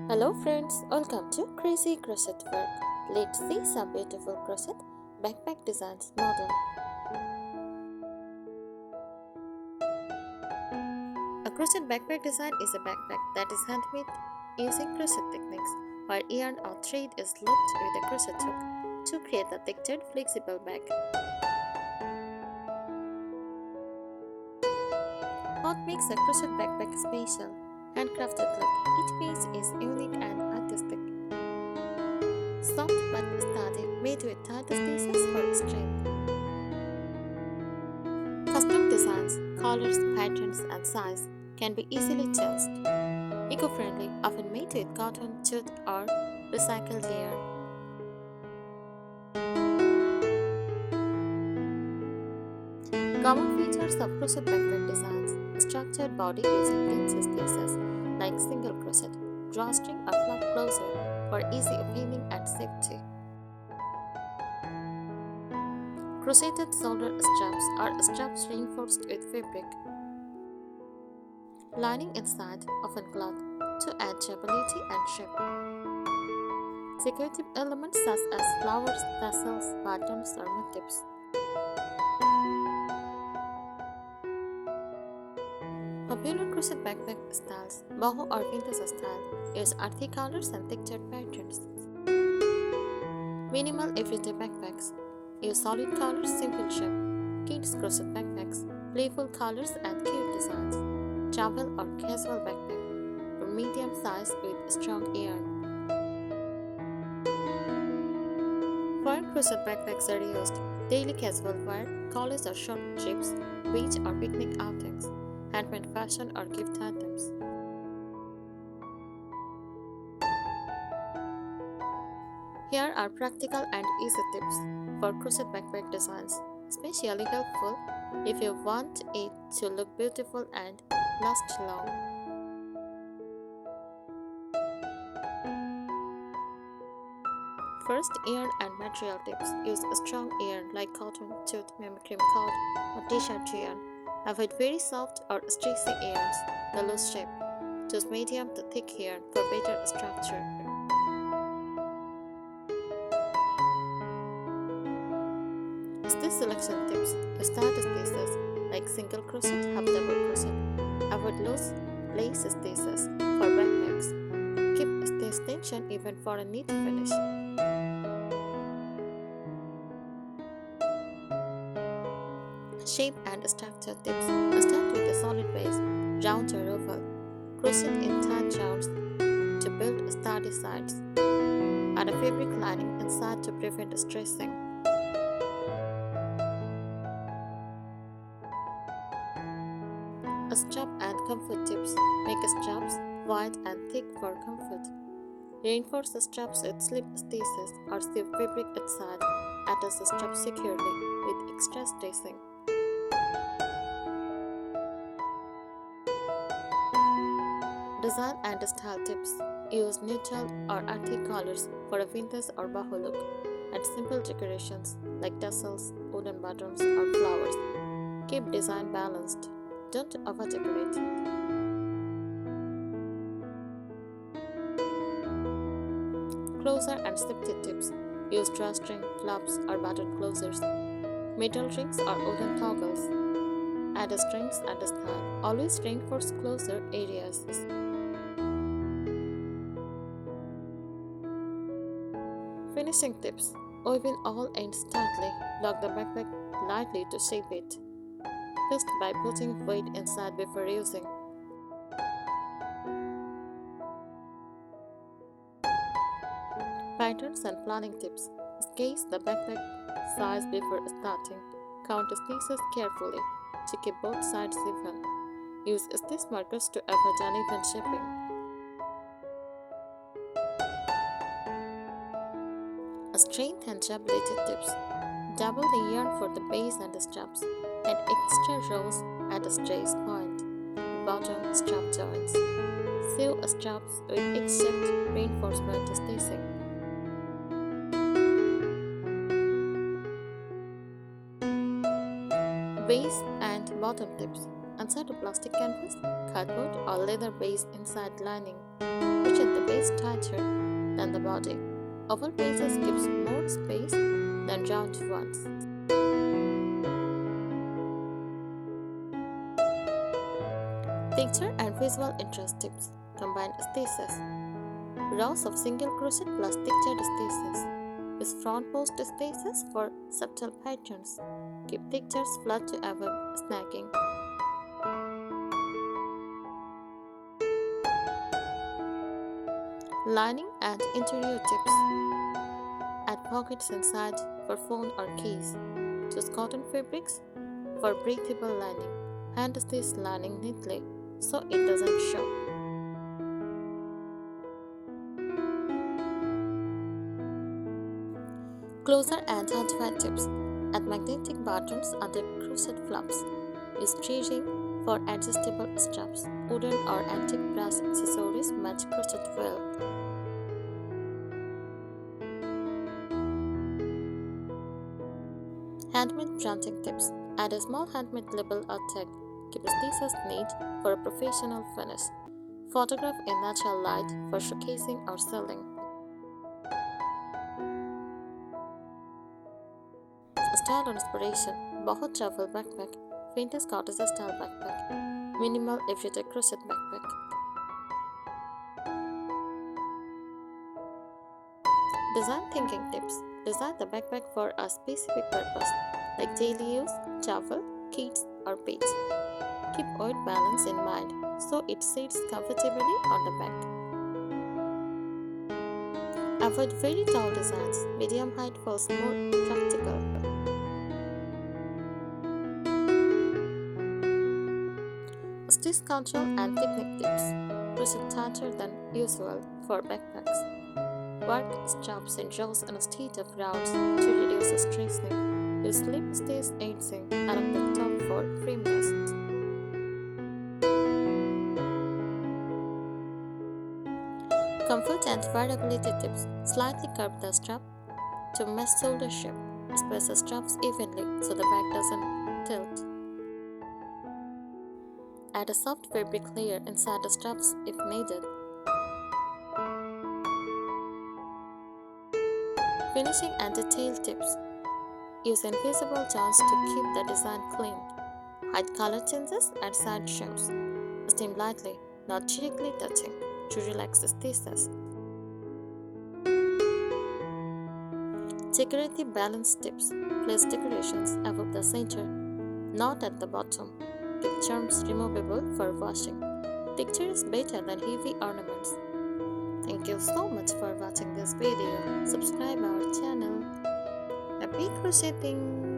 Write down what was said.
Hello friends, welcome to Crazy Crochet Work. Let's see some beautiful crochet backpack designs model. A crochet backpack design is a backpack that is handmade using crochet techniques, where yarn or thread is looped with a crochet hook to create a textured flexible bag. What makes a crochet backpack special? Handcrafted look. Each piece is unique and artistic. Soft but sturdy, made with tight stitches for strength. Custom designs, colors, patterns, and size can be easily changed. Eco-friendly, often made with cotton, jute, or recycled yarn. Common features of crochet backpack designs: structured body using pinch stitches like single crochet, drawstring or flap closer for easy opening and safety. Crocheted shoulder straps are straps reinforced with fabric. Lining inside, often cloth, to add durability and shape. Decorative elements such as flowers, tassels, buttons, or motifs. Popular crochet backpack styles, boho or vintage style, use earthy colors and textured patterns. Minimal everyday backpacks use solid colors, simple shape. Kids crochet backpacks, playful colors and cute designs. Travel or casual backpack for medium size with strong yarn. Foreign crochet backpacks are used daily casual wear, college or short trips, beach or picnic outings, handmade fashion or gift items. Here are practical and easy tips for crochet backpack designs, especially helpful if you want it to look beautiful and last long. First, yarn and material tips. Use a strong yarn like cotton, jute, cream cord, or t-shirt yarn. Avoid very soft or stretchy yarns, the loose shape. Choose medium to thick yarn for better structure. Stitch selection tips. You start stitches like single crochet, half double crochet. Avoid loose lace stitches for backpacks. Keep stitch tension even for a neat finish. Shape and structure tips. Start with a solid base, round or oval. Crochet in tight rounds to build sturdy sides. Add a fabric lining inside to prevent stressing. Strap and comfort tips. Make straps wide and thick for comfort. Reinforce the straps with slip stitches or sew fabric inside. Attach the strap securely with extra stitching. Design and style tips. Use neutral or earthy colors for a vintage or boho look, and simple decorations like tassels, wooden buttons, or flowers. Keep design balanced. Don't over-decorate. Closer and safety tips. Use drawstring, flaps, or button closers. Metal rings or wooden toggles. Add strings and style. Always reinforce closer areas. Finishing tips. Open all ends tightly. Lock the backpack lightly to shape it. Test by putting weight inside before using. Patterns and planning tips. Sketch the backpack size before starting. Count stitches carefully to keep both sides even. Use stitch markers to avoid uneven shaping. Strength and durability tips. Double the yarn for the base and the straps. Add extra rows at a stretch point. Bottom strap joints. Sew straps with X-shaped reinforcement stitching. Base and bottom tips. Insert a plastic canvas, cardboard or leather base inside lining. Crochet the base tighter than the body. Oval bases gives more space than round ones. Picture and visual interest tips. Combine stitches. Rows of single crochet plus textured stitches. Use front post stitches for subtle patterns. Keep textures flat to avoid snagging. Lining and interior tips. Add pockets inside for phone or keys. Choose cotton fabrics for breathable lining. Hand stitch lining neatly so it doesn't show. Closer and hardware tips. Add magnetic buttons under crochet flaps. Use stitching for adjustable straps. Wooden or antique brass accessories match crochet well. Handmade branding tips. Add a small handmade label or tag. Keep stitches neat for a professional finish. Photograph in natural light for showcasing or selling. Style or inspiration. Boho travel backpack. Vintage cottage style backpack. Minimal everyday crochet backpack. Design thinking tips. Design the backpack for a specific purpose, like daily use, travel, kids, or pets. Keep weight balance in mind so it sits comfortably on the back. Avoid very tall designs. Medium height feels more practical. Stitch control and technique tips. Crochet tighter than usual for backpacks. Work straps in rows instead of rounds to reduce stressing. Use slip stitch easing along the top for firmness. Comfort and wearability tips. Slightly curve the strap to match shoulder shape. Space the straps evenly so the bag doesn't tilt. Add a soft fabric layer inside the straps if needed. Finishing and detail tips. Use invisible joints to keep the design clean. Hide color changes and side shows. Steam lightly, not directly touching, to relax the stitches. Decorative balance tips. Place decorations above the center, not at the bottom. Keep charms removable for washing. Texture is better than heavy ornaments. Thank you so much for watching this video. Subscribe our channel. Happy crocheting!